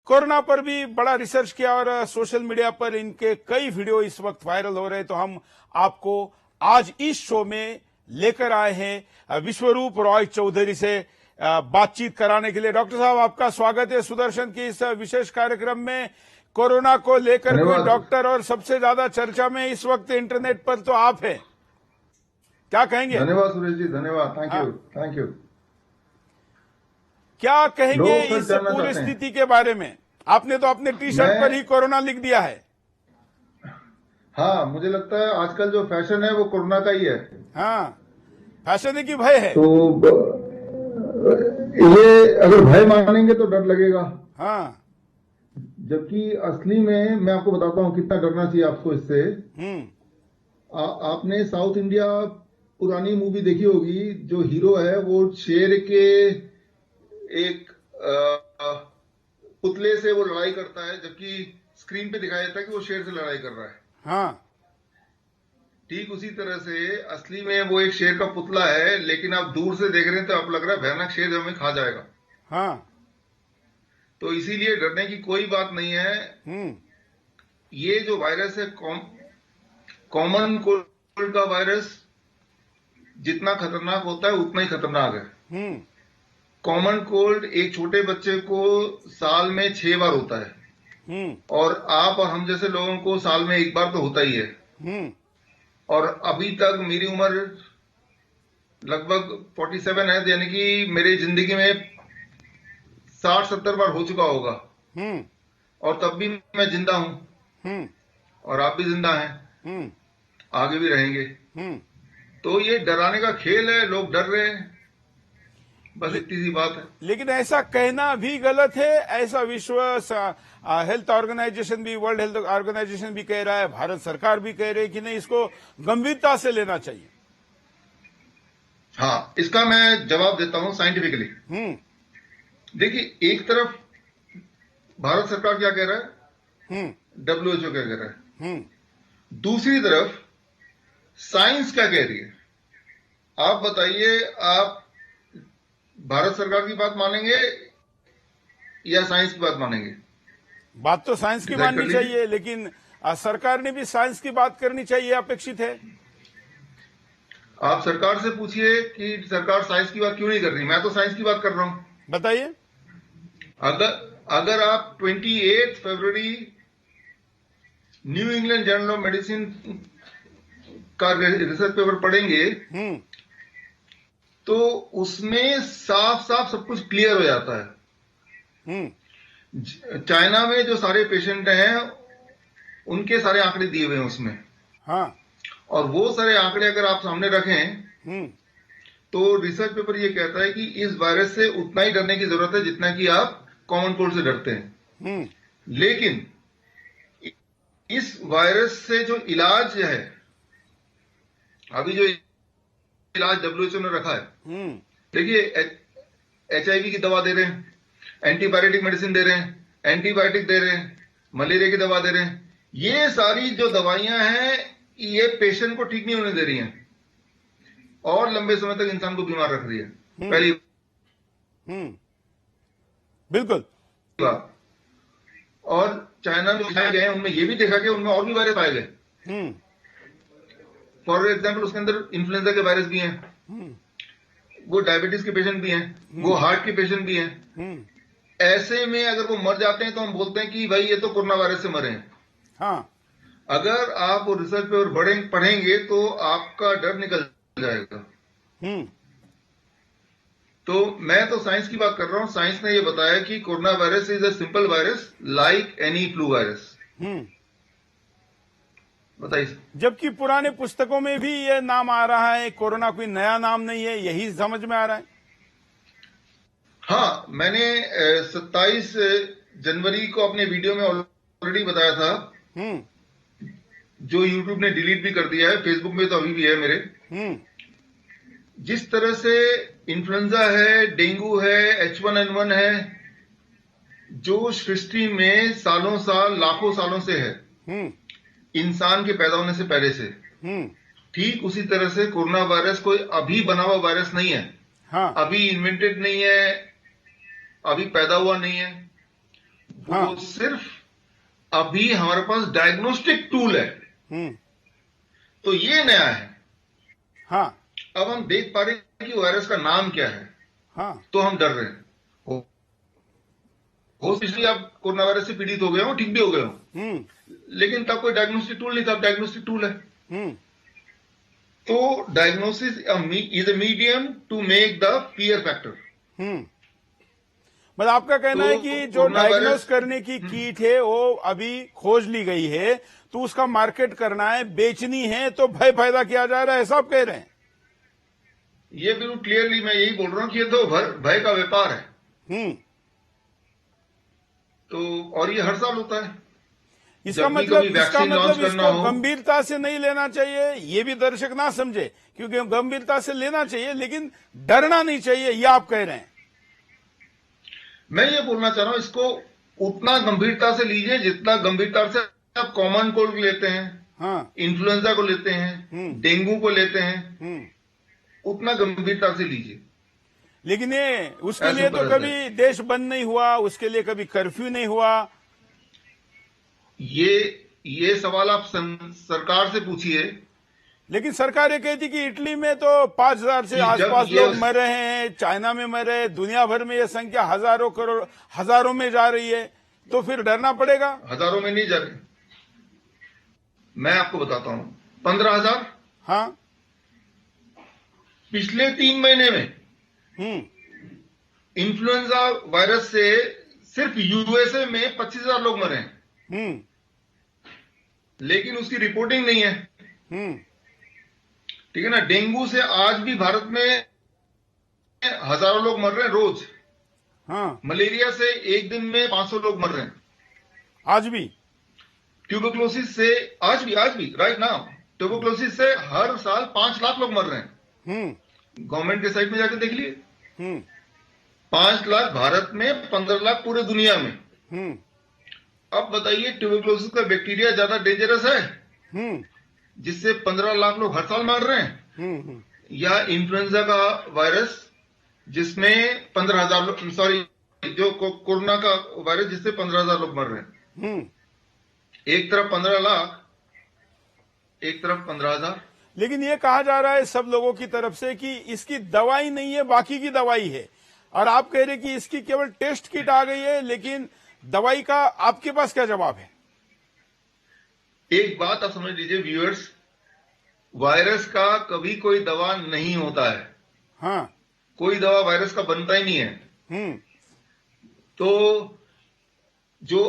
Corona पर भी बड़ा रिसर्च किया और सोशल मीडिया पर इनके कई वीडियो इस वक्त वायरल हो रहे हैं। तो हम आपको आज इस शो में लेकर आए हैं विश्वरूप रॉय चौधरी से बातचीत कराने के लिए। डॉक्टर साहब, आपका स्वागत है सुदर्शन की इस विशेष कार्यक्रम में। कोरोना को लेकर कोई डॉक्टर और सबसे ज्यादा चर्चा में इस वक्त इंटरनेट पर तो आप हैं, क्या कहेंगे? धन्यवाद सुरेश जी, धन्यवाद। Thank you. क्या कहेंगे इस पूरी स्थिति के बारे में? आपने तो अपने टी शर्ट पर ही कोरोना लिख दिया है। हाँ, मुझे लगता है आजकल जो फैशन है वो कोरोना का ही है। हाँ, फैशन है कि भय है? तो ये अगर भय मानेंगे तो डर लगेगा। हाँ, जबकि असली में मैं आपको बताता हूँ कितना डरना चाहिए आपको इससे। आपने साउथ इंडिया पुरानी मूवी देखी होगी, जो हीरो है वो शेर के एक पुतले से वो लड़ाई करता है, जबकि स्क्रीन पे दिखाया जाता है कि वो शेर से लड़ाई कर रहा है। हाँ, ठीक उसी तरह से असली में वो एक शेर का पुतला है, लेकिन आप दूर से देख रहे हैं तो आप लग रहा है भयानक शेर हमें खा जाएगा। हाँ, तो इसीलिए डरने की कोई बात नहीं है। ये जो वायरस है कॉमन कोल्ड का वायरस जितना खतरनाक होता है उतना ही खतरनाक है। कॉमन कोल्ड एक छोटे बच्चे को साल में 6 बार होता है और आप और हम जैसे लोगों को साल में 1 बार तो होता ही है। और अभी तक मेरी उम्र लगभग 47 है, यानी कि मेरी जिंदगी में 60-70 बार हो चुका होगा। और तब भी मैं जिंदा हूं और आप भी जिंदा हैं, आगे भी रहेंगे। तो ये डराने का खेल है, लोग डर रहे हैं, बस इतनी सी बात है। लेकिन ऐसा कहना भी गलत है। ऐसा विश्व हेल्थ ऑर्गेनाइजेशन भी, वर्ल्ड हेल्थ ऑर्गेनाइजेशन भी कह रहा है, भारत सरकार भी कह रही है कि नहीं, इसको गंभीरता से लेना चाहिए। हाँ, इसका मैं जवाब देता हूं साइंटिफिकली। देखिए, एक तरफ भारत सरकार क्या कह रहा है, WHO क्या कह रहा है, दूसरी तरफ साइंस क्या कह रही है। आप बताइए, आप भारत सरकार की बात मानेंगे या साइंस की बात मानेंगे? बात तो साइंस की माननी चाहिए, लेकिन सरकार ने भी साइंस की बात करनी चाहिए, अपेक्षित है। आप सरकार से पूछिए कि सरकार साइंस की बात क्यों नहीं कर रही। मैं तो साइंस की बात कर रहा हूं। बताइए। अगर आप 28 फरवरी New England Journal of Medicine का रिसर्च पेपर पढ़ेंगे तो उसमें साफ साफ सब कुछ क्लियर हो जाता है। चाइना में जो सारे पेशेंट हैं उनके सारे आंकड़े दिए हुए हैं उसमें। हाँ। और वो सारे आंकड़े अगर आप सामने रखें तो रिसर्च पेपर ये कहता है कि इस वायरस से उतना ही डरने की जरूरत है जितना कि आप कॉमन कोल्ड से डरते हैं। लेकिन इस वायरस से जो इलाज है, अभी जो इलाज WHO ने रखा है, देखिए HIV की दवा दे रहे हैं, एंटीबायोटिक मेडिसिन दे रहे हैं, एंटीबायोटिक दे रहे हैं, मलेरिया की दवा दे रहे हैं। ये सारी जो दवाइयां हैं ये पेशेंट को ठीक नहीं होने दे रही हैं और लंबे समय तक इंसान को बीमार रख रही है। पहली बिल्कुल। और चाइना में दिखाए गए उनमें ये भी देखा कि उनमें और भी वायरस पाए गए। फॉर एग्जाम्पल उसके अंदर इन्फ्लुएंजा के वायरस भी हैं, वो डायबिटीज के पेशेंट भी हैं, वो हार्ट के पेशेंट भी हैं। ऐसे में अगर वो मर जाते हैं तो हम बोलते हैं कि भाई ये तो कोरोना वायरस से मरे हैं। हाँ। अगर आप वो रिसर्च पेपर पढ़ेंगे तो आपका डर निकल जाएगा। तो मैं तो साइंस की बात कर रहा हूं। साइंस ने ये बताया कि corona virus is a simple virus like any flu virus. बताइए। जबकि पुराने पुस्तकों में भी ये नाम आ रहा है, कोरोना कोई नया नाम नहीं है, यही समझ में आ रहा है। हाँ, मैंने 27 जनवरी को अपने वीडियो में ऑलरेडी बताया था, जो यूट्यूब ने डिलीट भी कर दिया है, फेसबुक में तो अभी भी है मेरे। जिस तरह से इन्फ्लुएंजा है, डेंगू है, H1N1 है, जो सृष्टि में सालों साल लाखों सालों से है, इंसान के पैदा होने से पहले से, ठीक उसी तरह से कोरोना वायरस कोई अभी बना हुआ वायरस नहीं है। हाँ। अभी इन्वेंटेड नहीं है, अभी पैदा हुआ नहीं है। हाँ। वो सिर्फ अभी हमारे पास डायग्नोस्टिक टूल है, तो ये नया है। हाँ। अब हम देख पा रहे हैं कि वायरस का नाम क्या है, हाँ। तो हम डर रहे हैं। हो पिछली आप कोरोना वायरस से पीड़ित हो गए हो, ठीक भी हो गए हो, लेकिन तब कोई डायग्नोस्टिक टूल नहीं था, अब डायग्नोस्टिक टूल है। तो diagnosis is a medium to make the fear factor. मतलब आपका कहना तो है कि जो कोरोना डायग्नोस वायरस करने की किट है वो अभी खोज ली गई है, तो उसका मार्केट करना है, बेचनी है, तो भय पैदा किया जा रहा है, ऐसा आप कह रहे हैं? ये बिल्कुल क्लियरली मैं यही बोल रहा हूं कि ये तो भय का व्यापार है। तो और ये हर साल होता है। इसका जब भी मतलब कभी वैक्सीन लॉन्च करना इसको हो, गंभीरता से नहीं लेना चाहिए, ये भी दर्शक ना समझे, क्योंकि गंभीरता से लेना चाहिए लेकिन डरना नहीं चाहिए, ये आप कह रहे हैं? मैं ये बोलना चाह रहा हूं, इसको उतना गंभीरता से लीजिए जितना गंभीरता से आप कॉमन कोल्ड लेते हैं, हाँ। इन्फ्लुएंजा को लेते हैं, डेंगू को लेते हैं, उतना गंभीरता से लीजिए। लेकिन ये उसके लिए तो ऐसा कभी देश बंद नहीं हुआ, उसके लिए कभी कर्फ्यू नहीं हुआ। ये सवाल आप सरकार से पूछिए। लेकिन सरकार ये कहती कि इटली में तो 5,000 से आसपास लोग मर रहे हैं, चाइना में मर रहे हैं, दुनिया भर में ये संख्या हजारों करोड़ हजारों में जा रही है, तो फिर डरना पड़ेगा? हजारों में नहीं जा रही, मैं आपको बताता हूं, 15,000। हाँ। पिछले 3 महीने में इन्फ्लुएंजा वायरस से सिर्फ यूएसए में 25,000 लोग मरे हैं, लेकिन उसकी रिपोर्टिंग नहीं है। ठीक है ना। डेंगू से आज भी भारत में हजारों लोग मर रहे हैं रोज। हाँ। मलेरिया से एक दिन में 500 लोग मर रहे हैं आज भी। ट्यूबरक्लोसिस से आज भी राइट नाउ ट्यूबरक्लोसिस से हर साल 5 लाख लोग मर रहे हैं। गवर्नमेंट के साइट में जाकर देख लिए। 5 लाख भारत में, 15 लाख पूरे दुनिया में। अब बताइए, ट्यूबरक्लोसिस का बैक्टीरिया ज्यादा डेंजरस है जिससे 15 लाख लोग हर साल मर रहे हैं, या इन्फ्लुएंजा का वायरस जिसमें 15,000 लोग, सॉरी, जो कोरोना का वायरस जिससे 15,000 लोग मर रहे हैं। एक तरफ 15 लाख, एक तरफ 15,000। लेकिन ये कहा जा रहा है सब लोगों की तरफ से कि इसकी दवाई नहीं है, बाकी की दवाई है, और आप कह रहे कि इसकी केवल टेस्ट किट आ गई है, लेकिन दवाई का आपके पास क्या जवाब है? एक बात आप समझ लीजिए व्यूअर्स, वायरस का कभी कोई दवा नहीं होता है। हाँ। कोई दवा वायरस का बनता ही नहीं है। तो जो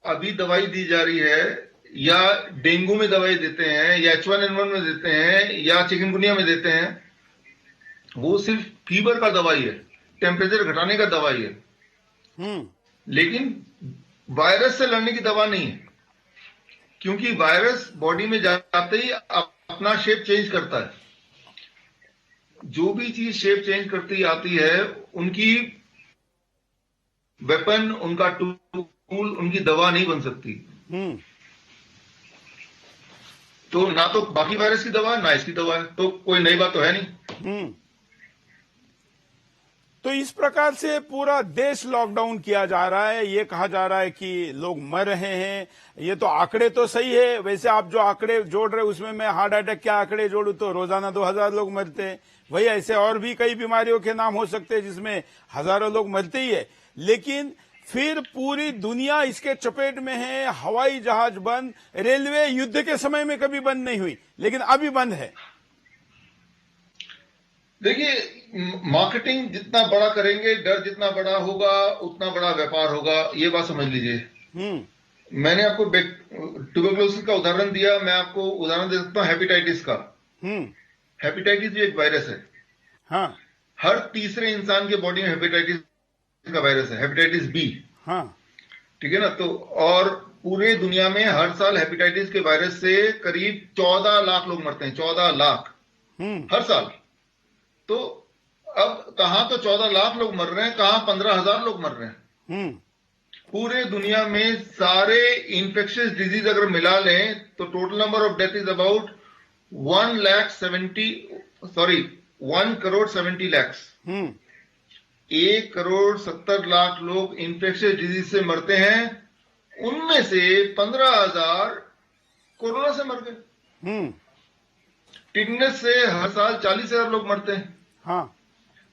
अभी दवाई दी जा रही है, या डेंगू में दवाई देते हैं, या H1N1 में देते हैं, या चिकनगुनिया में देते हैं, वो सिर्फ फीवर का दवाई है, टेम्परेचर घटाने का दवाई है, लेकिन वायरस से लड़ने की दवा नहीं है। क्योंकि वायरस बॉडी में जाते ही अपना शेप चेंज करता है। जो भी चीज शेप चेंज करती आती है, उनकी वेपन, उनका टूल, उनकी दवा नहीं बन सकती। तो ना तो बाकी वायरस की दवा है, ना इसकी दवा है, तो कोई नई बात तो है नहीं। तो इस प्रकार से पूरा देश लॉकडाउन किया जा रहा है, ये कहा जा रहा है कि लोग मर रहे हैं। ये तो आंकड़े तो सही है, वैसे आप जो आंकड़े जोड़ रहे हैं उसमें मैं हार्ट अटैक के आंकड़े जोड़ू तो रोजाना 2,000 लोग मरते हैं। वही ऐसे और भी कई बीमारियों के नाम हो सकते हैं जिसमें हजारों लोग मरते ही है, लेकिन फिर पूरी दुनिया इसके चपेट में है। हवाई जहाज बंद, रेलवे युद्ध के समय में कभी बंद नहीं हुई, लेकिन अभी बंद है। देखिए, मार्केटिंग जितना बड़ा करेंगे, डर जितना बड़ा होगा, उतना बड़ा व्यापार होगा, ये बात समझ लीजिए। मैंने आपको ट्यूबरक्लोसिस का उदाहरण दिया, मैं आपको उदाहरण दे सकता हूं हेपेटाइटिस का। हेपेटाइटिस भी एक वायरस है। हाँ। हर तीसरे इंसान के बॉडी में हेपेटाइटिस का वायरस है, हेपेटाइटिस बी। हाँ। ठीक है ना। तो और पूरे दुनिया में हर साल हेपेटाइटिस के वायरस से करीब 14 लाख लोग मरते हैं, 14 लाख हर साल। तो अब कहां तो 14 लाख लोग मर रहे हैं, कहां 15,000 लोग मर रहे हैं। पूरे दुनिया में सारे इन्फेक्शियस डिजीज अगर मिला लें तो total number of death is about 1 crore 70 lakhs। 1,70,00,000 लोग इन्फेक्शियस डिजीज से मरते हैं, उनमें से 15,000 कोरोना से मर गए। टिटनेस से हर साल 40,000 लोग मरते हैं। हाँ।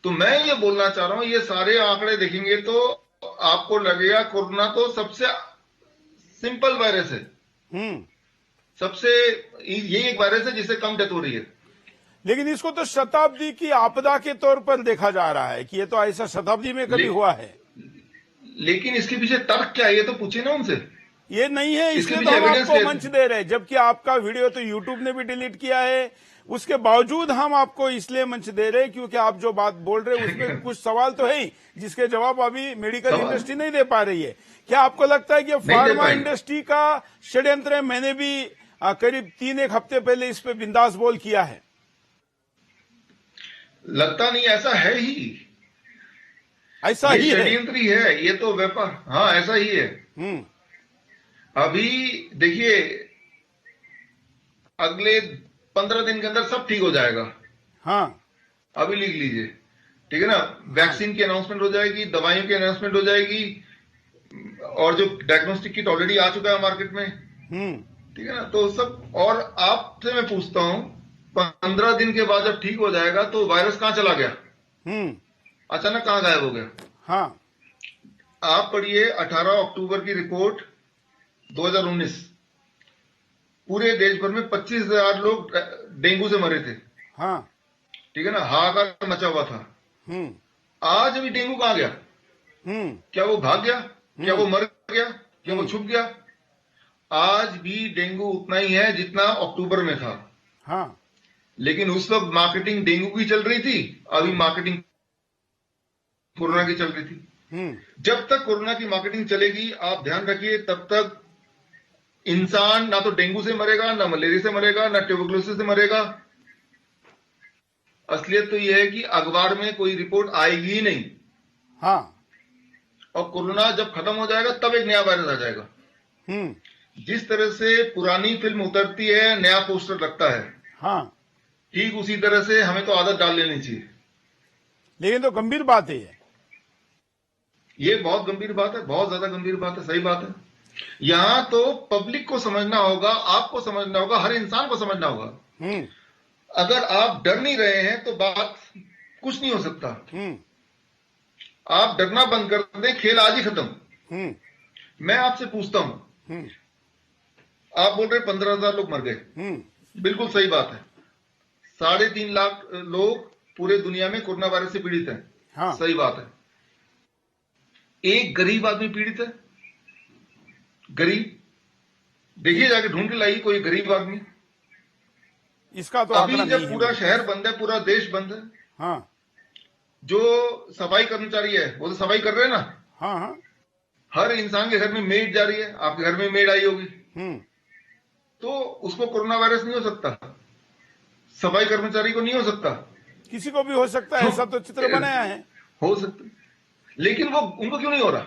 तो मैं ये बोलना चाह रहा हूं, ये सारे आंकड़े देखेंगे तो आपको लगेगा कोरोना तो सबसे सिंपल वायरस है, सबसे ये एक वायरस है जिससे कम डेथ हो रही है। लेकिन इसको तो शताब्दी की आपदा के तौर पर देखा जा रहा है कि ये तो ऐसा शताब्दी में कभी हुआ है। लेकिन इसके पीछे तर्क क्या है, ये तो पूछे ना उनसे। ये नहीं है, इसके इसलिए तो पीछे हम एविडेंस आपको मंच दे रहे हैं, जबकि आपका वीडियो तो यूट्यूब ने भी डिलीट किया है। उसके बावजूद हम आपको इसलिए मंच दे रहे हैं क्योंकि आप जो बात बोल रहे हैं उसमें कुछ सवाल तो है ही जिसके जवाब अभी मेडिकल इंडस्ट्री नहीं दे पा रही है। क्या आपको लगता है कि फार्मा इंडस्ट्री का षड्यंत्र है? मैंने भी करीब 3-1 हफ्ते पहले इस पे बिंदास बोल किया है। लगता नहीं, ऐसा है ही, ऐसा ही है, षड्यंत्र ही है ये तो व्यापार। हाँ, ऐसा ही है। अभी देखिए, अगले 15 दिन के अंदर सब ठीक हो जाएगा। हाँ, अभी लिख लीजिए, ठीक है ना। वैक्सीन की अनाउंसमेंट हो जाएगी, दवाइयों की अनाउंसमेंट हो जाएगी, और जो डायग्नोस्टिक किट ऑलरेडी आ चुका है मार्केट में, ठीक है ना। तो सब, और आपसे मैं पूछता हूं, 15 दिन के बाद जब ठीक हो जाएगा तो वायरस कहां चला गया, अचानक कहां गायब हो गया? हाँ, आप पढ़िए 18 अक्टूबर की रिपोर्ट 2019, पूरे देश भर में 25,000 लोग डेंगू से मरे थे। हाँ, ठीक है ना, हाहाकार मचा हुआ था। आज अभी डेंगू कहां गया? क्या वो भाग गया? क्या वो मर गया? क्या वो छुप गया? आज भी डेंगू उतना ही है जितना अक्टूबर में था। हाँ। लेकिन उस वक्त मार्केटिंग डेंगू की चल रही थी, अभी मार्केटिंग कोरोना की चल रही थी। जब तक कोरोना की मार्केटिंग चलेगी, आप ध्यान रखिए, तब तक इंसान ना तो डेंगू से मरेगा, ना मलेरिया से मरेगा, ना ट्यूबरकुलोसिस से मरेगा। असलियत तो यह है कि अखबार में कोई रिपोर्ट आएगी ही नहीं। हाँ। और कोरोना जब खत्म हो जाएगा तब एक नया वायरस आ जाएगा। जिस तरह से पुरानी फिल्म उतरती है, नया पोस्टर लगता है, हाँ, ठीक उसी तरह से हमें तो आदत डाल लेनी चाहिए। लेकिन तो गंभीर बात है ये बहुत गंभीर बात है, बहुत ज्यादा गंभीर बात है, सही बात है। यहां तो पब्लिक को समझना होगा, आपको समझना होगा, हर इंसान को समझना होगा। अगर आप डर नहीं रहे हैं तो बात कुछ नहीं हो सकता। आप डरना बंद कर दें, खेल आज ही खत्म। मैं आपसे पूछता हूं, आप बोल रहे 15,000 लोग मर गए, बिल्कुल सही बात है। 3.5 लाख लोग पूरे दुनिया में कोरोना वायरस से पीड़ित हैं। हाँ। सही बात है। एक गरीब आदमी पीड़ित है, गरीब, देखिए जाके ढूंढ के लाइए कोई गरीब आदमी। इसका तो अभी जब पूरा शहर बंद है, पूरा देश बंद है, हाँ, जो सफाई कर्मचारी है वो तो सफाई कर रहे हैं ना। हाँ, हाँ। हर इंसान के घर में मेड जा रही है, आपके घर में मेड आई होगी, तो उसको कोरोना वायरस नहीं हो सकता, सफाई कर्मचारी को नहीं हो सकता, किसी को भी हो सकता है, ऐसा तो चित्र बनाया है। हो सकता, लेकिन वो उनको क्यों नहीं हो रहा?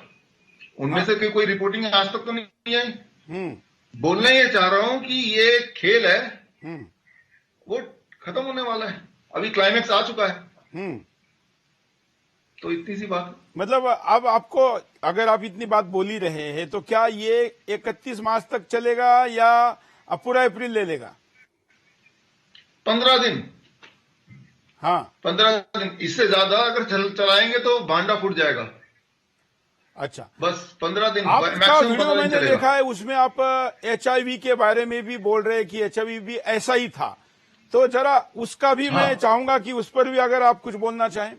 उनमें से कोई रिपोर्टिंग आज तक तो नहीं आई। बोलना ये चाह रहा हूं कि ये खेल है, वो खत्म होने वाला है, अभी क्लाइमेक्स आ चुका है। तो इतनी सी बात। मतलब अब आपको, अगर आप इतनी बात बोल ही रहे हैं, तो क्या ये 31 मार्च तक चलेगा या अब पूरा अप्रैल ले लेगा? 15 दिन। हाँ, 15 दिन, इससे ज्यादा अगर चलाएंगे तो भांडा फूट जाएगा। अच्छा, बस 15 दिन। आपका वीडियो मैंने देखा है, उसमें आप HIV के बारे में भी बोल रहे हैं कि HIV भी ऐसा ही था, तो जरा उसका भी मैं चाहूंगा कि उस पर भी अगर आप कुछ बोलना चाहें।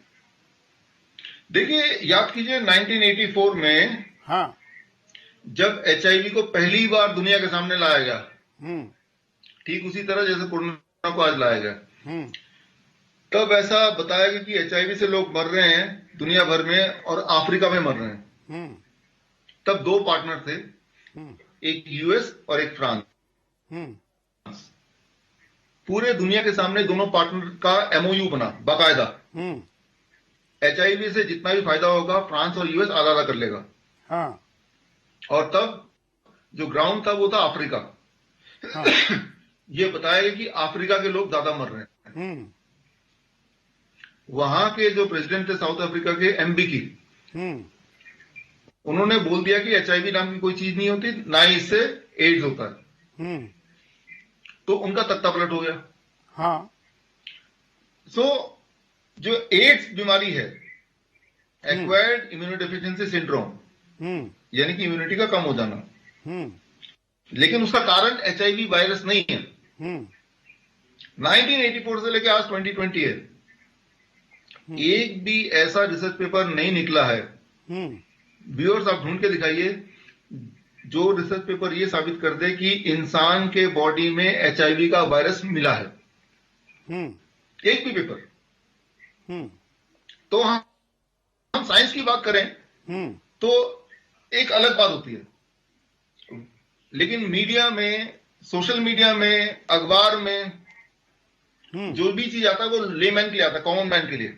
देखिए, याद कीजिए 1984 में, हाँ, जब HIV को पहली बार दुनिया के सामने लाया गया, ठीक उसी तरह जैसे कोरोना को आज लाया गया, तब ऐसा बताया गया कि HIV से लोग मर रहे हैं दुनिया भर में और अफ्रीका में मर रहे हैं। तब 2 पार्टनर थे, एक US और एक फ्रांस। पूरे दुनिया के सामने दोनों पार्टनर का MOU बना बाकायदा। HIV से जितना भी फायदा होगा फ्रांस और US आधा आधा कर लेगा। हाँ। और तब जो ग्राउंड था वो था अफ्रीका। हाँ। ये बताया गया कि अफ्रीका के लोग ज्यादा मर रहे हैं। वहां के जो प्रेसिडेंट थे साउथ अफ्रीका के, एमबी की, हम्म उन्होंने बोल दिया कि एचआईवी नाम की कोई चीज नहीं होती, ना ही इससे एड्स होता है। हम्म तो उनका तख्ता पलट हो गया। हाँ सो जो एड्स बीमारी है, एक्वायर्ड इम्यूनोडेफिशिएंसी सिंड्रोम, हम्म यानी कि इम्यूनिटी का कम हो जाना, हम्म लेकिन उसका कारण एचआईवी वायरस नहीं है। हम्म 1984 से लेकर आज 2020 है, एक भी ऐसा रिसर्च पेपर नहीं निकला है, व्यूअर्स आप ढूंढ के दिखाइए, जो रिसर्च पेपर ये साबित कर दे कि इंसान के बॉडी में एचआईवी का वायरस मिला है। एक भी पेपर। तो हम साइंस की बात करें तो एक अलग बात होती है, लेकिन मीडिया में, सोशल मीडिया में, अखबार में जो भी चीज आता है वो लेमैन के लिए आता है, कॉमन मैन के लिए।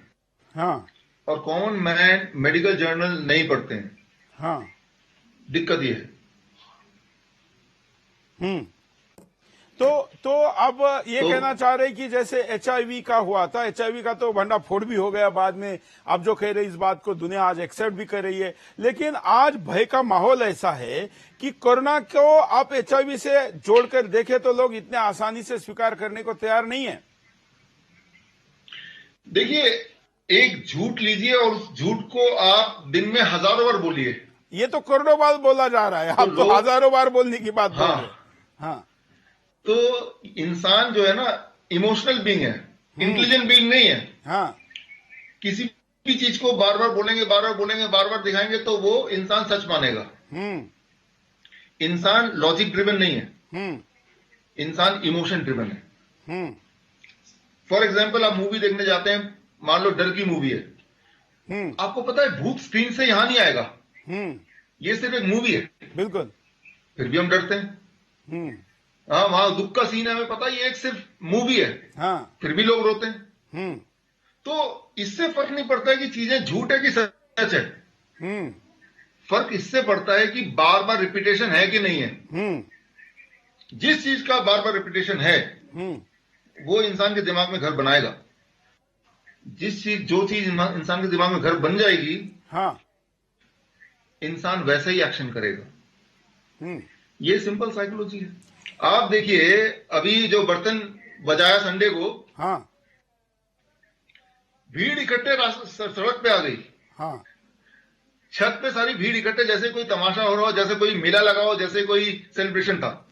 हाँ और कॉमन मैन मेडिकल जर्नल नहीं पढ़ते हैं। हाँ दिक्कत ये है। तो अब ये कहना चाह रहे कि जैसे एचआईवी का हुआ था, एचआईवी का तो भंडाफोड़ भी हो गया बाद में, आप जो कह रहे इस बात को दुनिया आज एक्सेप्ट भी कर रही है, लेकिन आज भय का माहौल ऐसा है कि कोरोना को आप एचआईवी से जोड़कर देखें तो लोग इतने आसानी से स्वीकार करने को तैयार नहीं है। देखिए, एक झूठ लीजिए और उस झूठ को आप दिन में हजारों बार बोलिए। ये तो करोड़ों बार बोला जा रहा है, आप तो हजारों बार बोलने की बात बोल रहे हैं। हाँ, तो इंसान जो है ना, इमोशनल बीइंग है, इंटेलिजेंट बीइंग नहीं है। हाँ, किसी भी चीज को बार बार बोलेंगे, बार बार बोलेंगे, बार बार दिखाएंगे तो वो इंसान सच मानेगा। इंसान लॉजिक ड्रिवन नहीं है, इंसान इमोशन ड्रिवन है। फॉर एग्जाम्पल, आप मूवी देखने जाते हैं, मान लो डर की मूवी है, आपको पता है भूत स्क्रीन से यहां नहीं आएगा, ये सिर्फ एक मूवी है, बिल्कुल, फिर भी हम डरते हैं। हाँ, वहां दुख का सीन है, हमें पता है ये एक सिर्फ मूवी है, हाँ, फिर भी लोग रोते हैं। तो इससे फर्क नहीं पड़ता है कि चीजें झूठ है कि सच है, फर्क इससे पड़ता है कि बार बार रिपीटेशन है कि नहीं है। जिस चीज का बार बार रिपीटेशन है वो इंसान के दिमाग में घर बनाएगा। जो चीज इंसान के दिमाग में घर बन जाएगी, हाँ, इंसान वैसे ही एक्शन करेगा। ये सिंपल साइकोलॉजी है। आप देखिए, अभी जो बर्तन बजाया संडे को, हाँ, भीड़ इकट्ठे सड़क पे आ गई। हाँ, छत पे सारी भीड़ इकट्ठे, जैसे कोई तमाशा हो रहा हो, जैसे कोई मेला लगा हो, जैसे कोई सेलिब्रेशन था।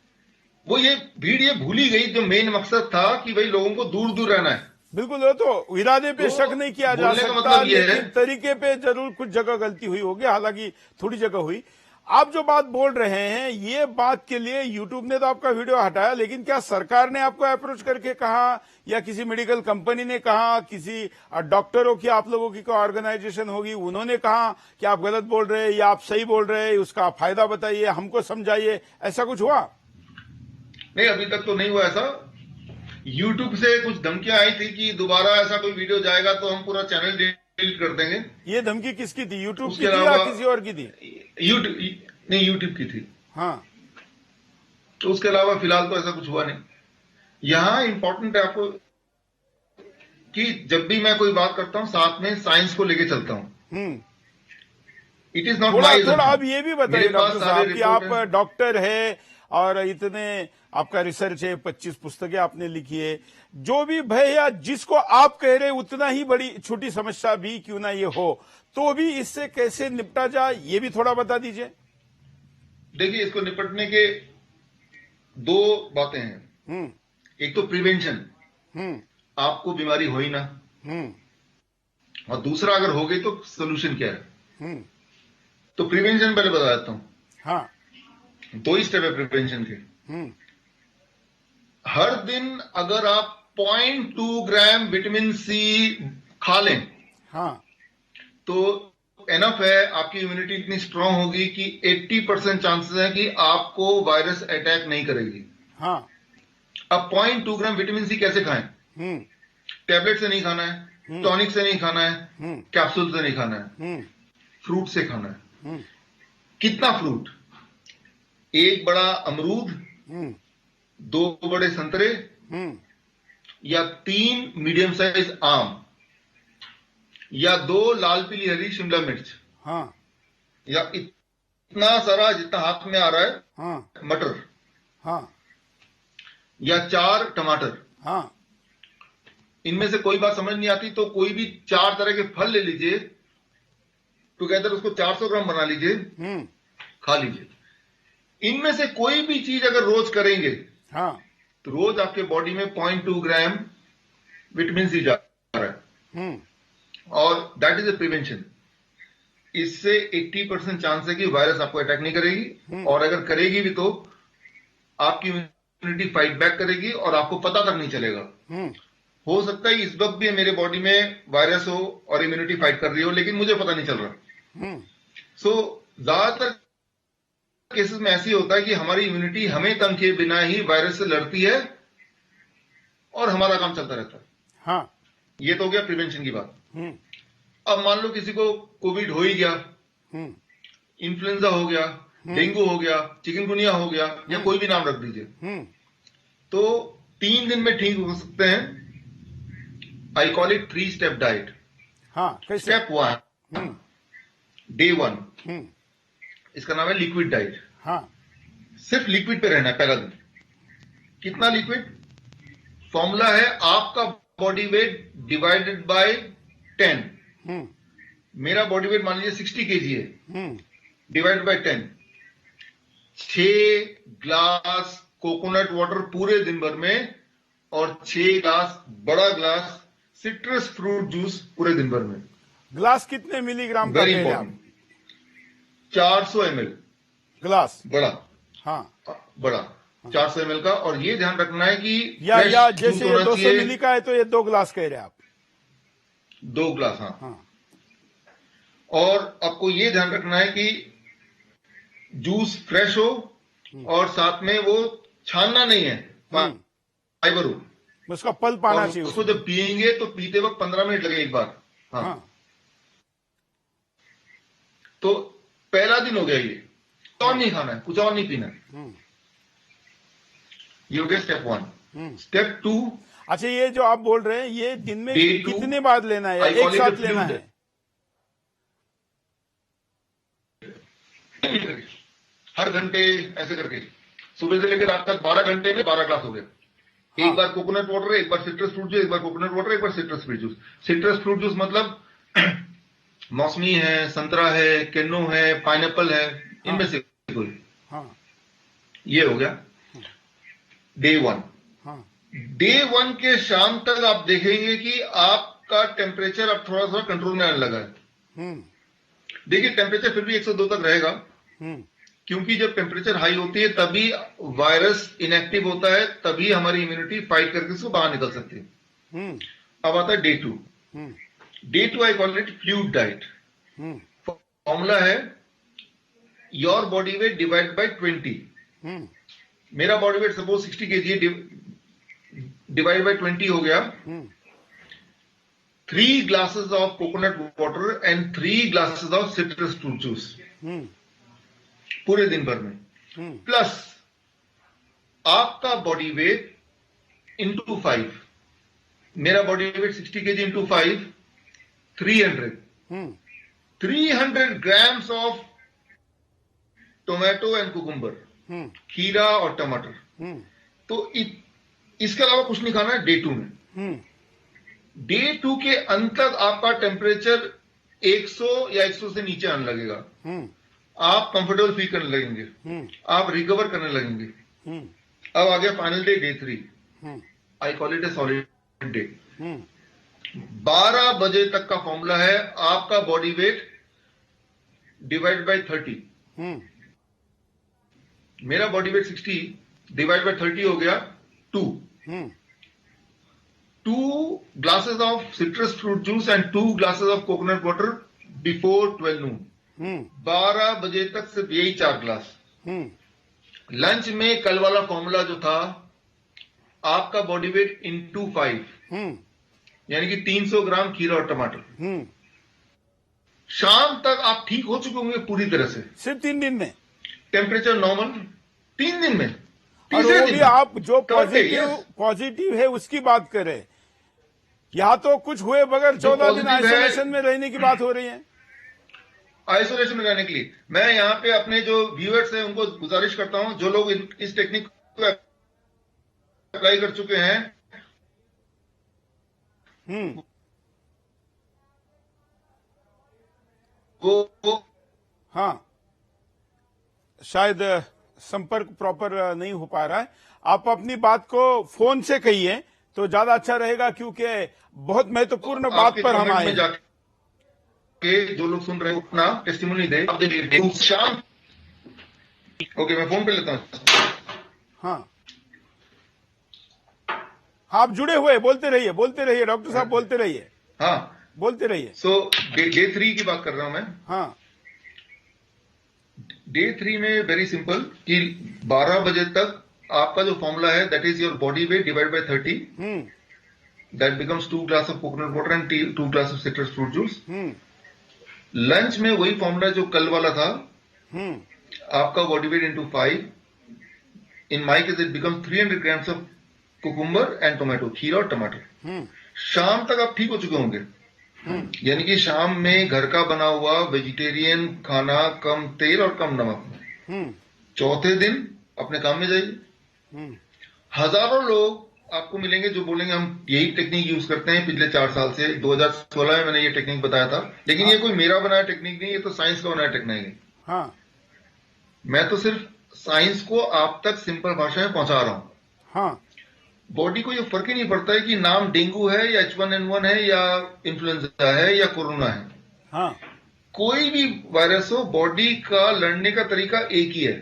वो ये भीड़ ये भूल ही गई जो मेन मकसद था कि भाई लोगों को दूर दूर रहना है। बिल्कुल, वो तो इरादे पे शक नहीं किया जा सकता, मतलब लेकिन तरीके पे जरूर कुछ जगह गलती हुई होगी, हालांकि थोड़ी जगह हुई। आप जो बात बोल रहे हैं, ये बात के लिए यूट्यूब ने तो आपका वीडियो हटाया, लेकिन क्या सरकार ने आपको अप्रोच करके कहा, या किसी मेडिकल कंपनी ने कहा, किसी डॉक्टरों की, आप लोगों की कोई ऑर्गेनाइजेशन होगी, उन्होंने कहा कि आप गलत बोल रहे हैं या आप सही बोल रहे हैं, उसका फायदा बताइए, हमको समझाइए, ऐसा कुछ हुआ? नहीं, अभी तक तो नहीं हुआ ऐसा। यूट्यूब से कुछ धमकियां आई थी कि दोबारा ऐसा कोई वीडियो जाएगा तो हम पूरा चैनल डिलीट कर देंगे। ये धमकी किसकी थी, यूट्यूब की थी या किसी और की थी? यूट्यूब की थी। हाँ, तो उसके अलावा फिलहाल तो ऐसा कुछ हुआ नहीं। यहां इंपॉर्टेंट है आपको कि जब भी मैं कोई बात करता हूं, साथ में साइंस को लेके चलता हूं। It is not my. थोड़ा आप ये भी बताइए डॉक्टर साहब कि आप डॉक्टर है और इतने आपका रिसर्च है, 25 पुस्तकें आपने लिखी है, जो भी भय या जिसको आप कह रहे उतना ही बड़ी छोटी समस्या भी क्यों ना ये हो, तो भी इससे कैसे निपटा जाए, ये भी थोड़ा बता दीजिए। देखिए, इसको निपटने के दो बातें हैं। एक तो प्रिवेंशन, आपको बीमारी हो ही ना, और दूसरा अगर हो गई तो सोल्यूशन क्या है। तो प्रिवेंशन पहले बता देता हूं। हाँ, 2 ही स्टेप है प्रिवेंशन के। हर दिन अगर आप 0.2 ग्राम विटामिन सी खा लें, हाँ, तो एनफ है, आपकी इम्यूनिटी इतनी स्ट्रांग होगी कि 80% चांसेस है कि आपको वायरस अटैक नहीं करेगी। हाँ, अब 0.2 ग्राम विटामिन सी कैसे खाएं? टैबलेट से नहीं खाना है, टॉनिक से नहीं खाना है, कैप्सूल से नहीं खाना है, फ्रूट से खाना है। कितना फ्रूट? 1 बड़ा अमरूद, 2 बड़े संतरे, या 3 मीडियम साइज आम। या 2 लाल पीली हरी शिमला मिर्च, हाँ या इतना सारा जितना हाथ में आ रहा है हाँ मटर, हाँ या 4 टमाटर। हाँ इनमें से कोई बात समझ नहीं आती तो कोई भी 4 तरह के फल ले लीजिए, टुगेदर उसको 400 ग्राम बना लीजिए, खा लीजिए। इनमें से कोई भी चीज अगर रोज करेंगे हाँ तो रोज आपके बॉडी में 0.2 ग्राम विटामिन सी जा रहा है, और दैट इज ए प्रिवेंशन। इससे 80% चांस है कि वायरस आपको अटैक नहीं करेगी, और अगर करेगी भी तो आपकी इम्यूनिटी फाइट बैक करेगी और आपको पता तक नहीं चलेगा। हो सकता है इस वक्त भी मेरे बॉडी में वायरस हो और इम्यूनिटी फाइट कर रही हो, लेकिन मुझे पता नहीं चल रहा। सो ज्यादातर केसेस में ऐसी होता है कि हमारी इम्यूनिटी हमें तंग किए बिना ही वायरस से लड़ती है और हमारा काम चलता रहता है। हाँ ये तो हो गया प्रिवेंशन की बात। अब मान लो किसी को कोविड हो ही गया, इन्फ्लुएंजा हो गया, डेंगू हो गया, चिकनगुनिया हो गया, या कोई भी नाम रख दीजिए, तो 3 दिन में ठीक हो सकते हैं। आई कॉल इट 3 स्टेप डाइट। हाँ कैसे? स्टेप 1, डे 1, इसका नाम है लिक्विड डाइट। हाँ सिर्फ लिक्विड पे रहना है पहला दिन। कितना लिक्विड? फॉर्मूला है आपका बॉडी वेट डिवाइडेड बाय 10। मेरा बॉडी वेट मान लीजिए 60 केजी है, divided by 10। 6 glass coconut water पूरे दिन भर में, और 6 ग्लास बड़ा ग्लास सिट्रस फ्रूट जूस पूरे दिन भर में। ग्लास कितने मिलीग्राम का वेरी कह रहे हैं आप? Important, 400 ml glass. बड़ा, हाँ बड़ा 400 ml का। और ये ध्यान रखना है कि या fresh जैसे जूस ये होना 200 चाहिए। मिली का है तो ये 2 ग्लास कह रहे हैं आप? 2 ग्लास, हाँ। हाँ और आपको ये ध्यान रखना है कि जूस फ्रेश हो, और साथ में वो छानना नहीं है, फाइबर हो। उसका पल्प आना और चाहिए उसको उसमें। जब पियेंगे तो पीते वक्त 15 मिनट लगे एक बार। हाँ, हाँ तो पहला दिन हो गया ये। और नहीं खाना है, कुछ और नहीं पीना है। ये हो गया स्टेप 1। स्टेप 2, अच्छा ये जो आप बोल रहे हैं ये दिन में Day 2, कितने बार लेना है या I call एक it साथ a लेना fluid. है? हर घंटे ऐसे करके सुबह से लेकर रात तक 12 घंटे में 12 ग्लास हो गया। हाँ। एक बार कोकोनट वाटर, एक बार सिट्रस फ्रूट जूस, एक बार कोकोनट वाटर, एक बार citrus fruit juice. Citrus fruit juice मतलब मौसमी है, संतरा है, केन्नो है, पाइनएप्पल है, इनमें से कोई। हाँ ये हो गया डे 1। हाँ डे 1 के शाम तक आप देखेंगे कि आपका टेम्परेचर अब थोड़ा सा कंट्रोल में आने लगा है। देखिए टेम्परेचर फिर भी 102 तक रहेगा, क्योंकि जब टेम्परेचर हाई होती है तभी वायरस इनएक्टिव होता है, तभी हमारी इम्यूनिटी फाइट करके उसको बाहर निकल सकती है। अब आता है day 2। Day 2 I call it fluid diet. Formula है your body weight divide by 20। मेरा बॉडी वेट सपोज 60 केजी है, डिवाइड बाय 20 हो गया। 3 glasses of coconut water and 3 glasses of citrus fruit juice पूरे दिन भर में, प्लस आपका बॉडी वेट इंटू 5। मेरा body wait 60 KG into 5, 300 grams of tomato and cucumber, खीरा और टमाटर। तो इसके अलावा कुछ नहीं खाना है डे 2 में। डे 2 के अंत तक आपका टेम्परेचर 100 या 100 से नीचे आने लगेगा। आप कंफर्टेबल फील करने लगेंगे, आप रिकवर करने लगेंगे। अब आ गया final day, day 3। I call it A solid day. 12 बजे तक का फॉर्मूला है आपका बॉडी वेट डिवाइड बाय 30। मेरा बॉडी वेट 60 डिवाइड बाय 30 हो गया 2। 2 glasses of citrus fruit juice and 2 glasses of coconut water before 12 नून। 12 बजे तक सिर्फ यही 4 ग्लास। लंच में कल वाला फॉर्मूला जो था आपका बॉडी वेट इंटू 5, यानी कि 300 ग्राम खीरा और टमाटर। शाम तक आप ठीक हो चुके होंगे पूरी तरह से, सिर्फ 3 दिन में। टेम्परेचर नॉर्मल 3 दिन में। और वो भी आप जो पॉजिटिव है उसकी बात करें, यहाँ तो कुछ हुए बगैर जो 14 दिन पॉजिटिव है, आइसोलेशन में रहने की बात हो रही है। आइसोलेशन में रहने के लिए मैं यहाँ पे अपने जो व्यूअर्स हैं उनको गुजारिश करता हूं, जो लोग इस टेक्निक को अप्लाई कर चुके हैं वो हाँ, शायद संपर्क प्रॉपर नहीं हो पा रहा है। आप अपनी बात को फोन से कहिए तो ज्यादा अच्छा रहेगा, क्योंकि बहुत महत्वपूर्ण बात आपके पर हम कमेंट आए में हैं। जाके जो लोग सुन रहे हैं अपना टेस्टिमोनी दे। आप देखिए शाम, ओके मैं फोन पे लेता हूँ। हाँ, आप जुड़े हुए बोलते रहिए डॉक्टर साहब, बोलते रहिए, हाँ बोलते रहिए। सो डे 3 की बात कर रहा हूं मैं। हाँ, डे 3 में वेरी सिंपल कि 12 बजे तक आपका जो फॉर्मूला है that is your body weight divide bye 30, that becomes 2 glass of coconut water and 2 glass of citrus fruit juice. Lunch में वही फॉर्मूला जो कल वाला था, आपका body weight into 5, in my case it becomes 300 grams of cucumber and tomato, खीरा और टमाटर। शाम तक आप ठीक हो चुके होंगे, यानी कि शाम में घर का बना हुआ वेजिटेरियन खाना, कम तेल और कम नमक। चौथे दिन अपने काम में जाइए। हजारों लोग आपको मिलेंगे जो बोलेंगे हम यही टेक्निक यूज करते हैं पिछले 4 साल से। 2016 में मैंने ये टेक्निक बताया था, लेकिन ये कोई मेरा बनाया टेक्निक नहीं, ये तो साइंस का बनाया टेक्निक है। हाँ, मैं तो सिर्फ साइंस को आप तक सिंपल भाषा में पहुंचा रहा हूं। हाँ, बॉडी को ये फर्क ही नहीं पड़ता है कि नाम डेंगू है या H1N1 है या इन्फ्लुएंजा है या कोरोना है। हाँ, कोई भी वायरस हो, बॉडी का लड़ने का तरीका एक ही है,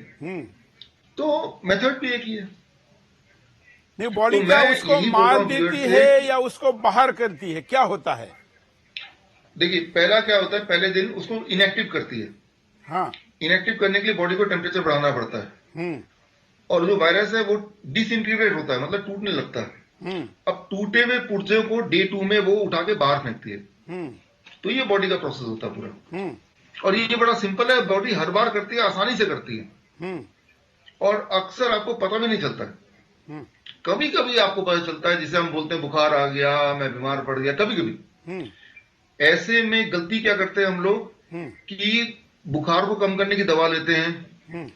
तो मेथड भी एक ही है। नहीं, बॉडी तो क्या मैं उसको यही बोल रहा मार हूं देती व्यूअर्स है से, या उसको बाहर करती है, क्या होता है? देखिए पहला क्या होता है, पहले दिन उसको इनएक्टिव करती है। हाँ, इनएक्टिव करने के लिए बॉडी को टेम्परेचर बढ़ाना पड़ता है, और जो वायरस है वो डिसइंटीग्रेट होता है, मतलब टूटने लगता है। अब टूटे हुए पुर्जे को डे 2 में वो उठा के बाहर फेंकती है। तो ये बॉडी का प्रोसेस होता है पूरा, और ये बड़ा सिंपल है। बॉडी हर बार करती है, आसानी से करती है, और अक्सर आपको पता भी नहीं चलता है। कभी कभी आपको पता चलता है, जिसे हम बोलते हैं बुखार आ गया, मैं बीमार पड़ गया, कभी कभी। ऐसे में गलती क्या करते हैं हम लोग कि बुखार को कम करने की दवा लेते हैं।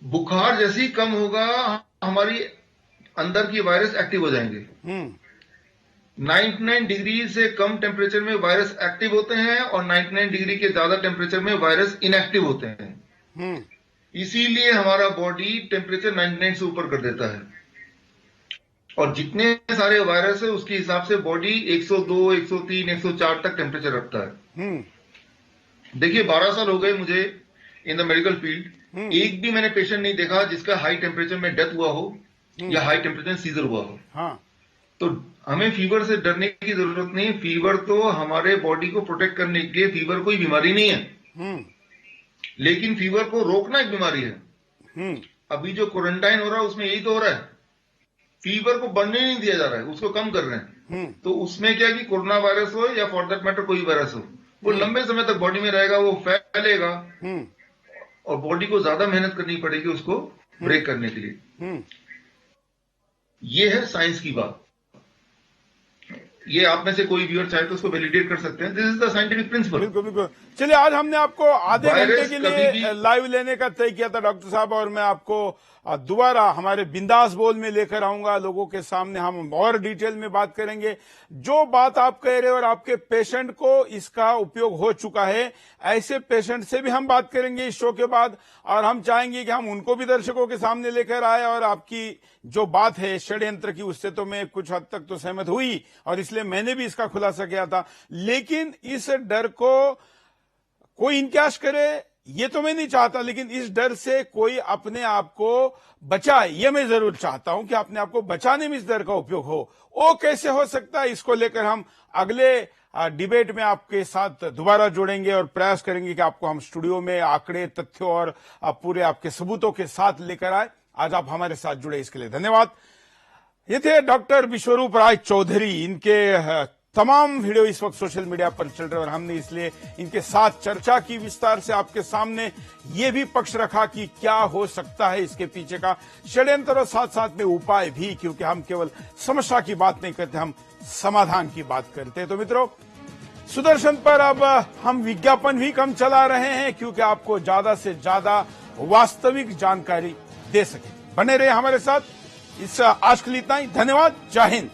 बुखार जैसे ही कम होगा, हमारी अंदर की वायरस एक्टिव हो जाएंगे। 99 डिग्री से कम टेम्परेचर में वायरस एक्टिव होते हैं, और 99 डिग्री के ज्यादा टेम्परेचर में वायरस इनएक्टिव होते हैं। इसीलिए हमारा बॉडी टेम्परेचर 99 से ऊपर कर देता है, और जितने सारे वायरस है उसके हिसाब से बॉडी 102, 103, 104 तक टेम्परेचर रखता है। देखिए 12 साल हो गए मुझे इन द मेडिकल फील्ड, एक भी मैंने पेशेंट नहीं देखा जिसका हाई टेम्परेचर में डेथ हुआ हो या हाई टेम्परेचर सीजर हुआ हो। हाँ, तो हमें फीवर से डरने की जरूरत नहीं। फीवर तो हमारे बॉडी को प्रोटेक्ट करने के लिए, फीवर कोई बीमारी नहीं है, लेकिन फीवर को रोकना एक बीमारी है। अभी जो क्वारंटाइन हो रहा है उसमें यही तो हो रहा है, फीवर को बढ़ने नहीं दिया जा रहा है, उसको कम कर रहे हैं। तो उसमें क्या कि कोरोना वायरस हो या फॉर दैट मैटर कोई वायरस हो, वो लंबे समय तक बॉडी में रहेगा, वो फैलेगा, और बॉडी को ज्यादा मेहनत करनी पड़ेगी उसको ब्रेक करने के लिए। ये है साइंस की बात। ये आप में से कोई व्यूअर चाहे तो उसको वैलिडेट कर सकते हैं। This is the scientific principle. बिल्कुल बिल्कुल। चलिए, आज हमने आपको आधे वायरस घंटे के कभी लिए भी लाइव लेने का तय किया था डॉक्टर साहब, और मैं आपको दोबारा हमारे बिंदास बोल में लेकर आऊंगा। लोगों के सामने हम और डिटेल में बात करेंगे। जो बात आप कह रहे हो और आपके पेशेंट को इसका उपयोग हो चुका है, ऐसे पेशेंट से भी हम बात करेंगे इस शो के बाद, और हम चाहेंगे कि हम उनको भी दर्शकों के सामने लेकर आए। और आपकी जो बात है षड्यंत्र की, उससे तो मैं कुछ हद तक तो सहमत हुई, और इसलिए मैंने भी इसका खुलासा किया था। लेकिन इस डर को कोई इनकार करे ये तो मैं नहीं चाहता, लेकिन इस डर से कोई अपने आप को बचाए ये मैं जरूर चाहता हूं, कि अपने आप को बचाने में इस डर का उपयोग हो। वो कैसे हो सकता है, इसको लेकर हम अगले डिबेट में आपके साथ दोबारा जुड़ेंगे और प्रयास करेंगे कि आपको हम स्टूडियो में आंकड़े, तथ्यों और पूरे आपके सबूतों के साथ लेकर आए। आज आप हमारे साथ जुड़े, इसके लिए धन्यवाद। ये थे डॉक्टर विश्वरूप राय चौधरी। इनके तमाम वीडियो इस वक्त सोशल मीडिया पर चल रहे और हमने इसलिए इनके साथ चर्चा की विस्तार से आपके सामने ये भी पक्ष रखा कि क्या हो सकता है इसके पीछे का षड्यंत्र और साथ साथ में उपाय भी, क्योंकि हम केवल समस्या की बात नहीं करते, हम समाधान की बात करते हैं। तो मित्रों, सुदर्शन पर अब हम विज्ञापन भी कम चला रहे हैं क्योंकि आपको ज्यादा से ज्यादा वास्तविक जानकारी दे सके। बने रहे हमारे साथ। इस आज के लिए इतना ही। धन्यवाद। जय हिंद।